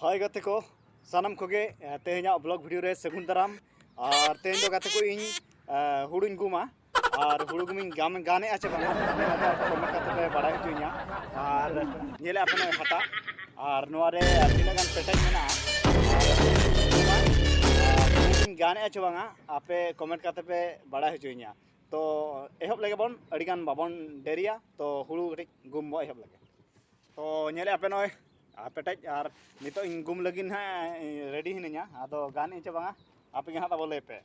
हाय गाते को सानम कोगे तेहना ब्लॉग वीडियो रे सगुन दाराम और तेहन दो गाते को इन हुडुन गुमा और हुडु गुमिन गाने आचे बांगा कमेंट काते पे बड़ा हचुइया और नेले आपन हटा और नोरे तिना गान पेटेज मेना गुमिन गाने आचे बांगा आपे कमेंट काते पे बड़ा हचुइया तो एहब लगे बन अडिगान बाबन डेरिया तो हुडु गुम बो एहब लगे तो नेले आपे नोय पेटेज और नितो इन गुम लगिन है रेडी हिनया आदो गान इचे बांगा आपे हां बोले पे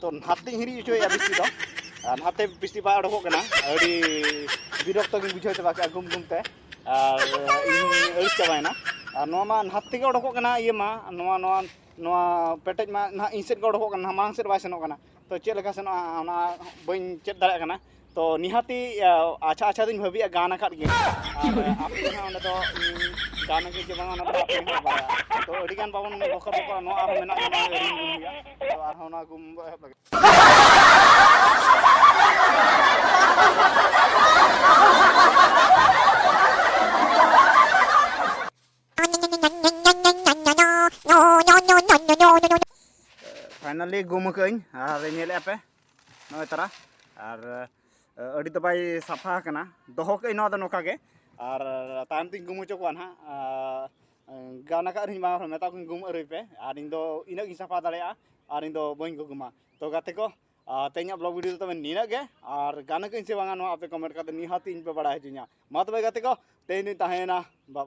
तो नाते हिरी इचो या बिस्ती दो नाते बिस्ती बा अडको कना अडी बिरक्त गिन बुझाव चबा के गुम गुमते और इन अड़िस चबायना और नोमा नाते के अडको कना ये मा नोमा नोमा नोमा पेटेज मा ना इंसेट के अडको कना मांग सेट बाय सेनो कना तो चेल लेका सेनो ना बइन चेत दाड़ा कना तो निहाती अच्छा अच्छा दिन भाबी गाना काट गे आप जहां ओंडे तो गाना के जे बांगा ना तो अडी गान बाबन बखर बखर नो आरो मेना ना रिंग गुमिया तो आरो ना गुम लगे फाइनली गुम कई और नेले पे नय तरा और अड़ी दबाई साफा कना दोहो कई नो नोका के और तायम तिन गुम चो कोन हा गाना का रिमा मेता को गुम अरई पे और इन दो इना की साफा दाड़े और इन दो बइन को गुमा तो गाते को तेना ब्लॉग वीडियो तो नीना के और गाना कई से बांगा नो आपे कमेंट करते निहाती इन पे बड़ा है जिया मा तबे गाते को तेन ताहेना।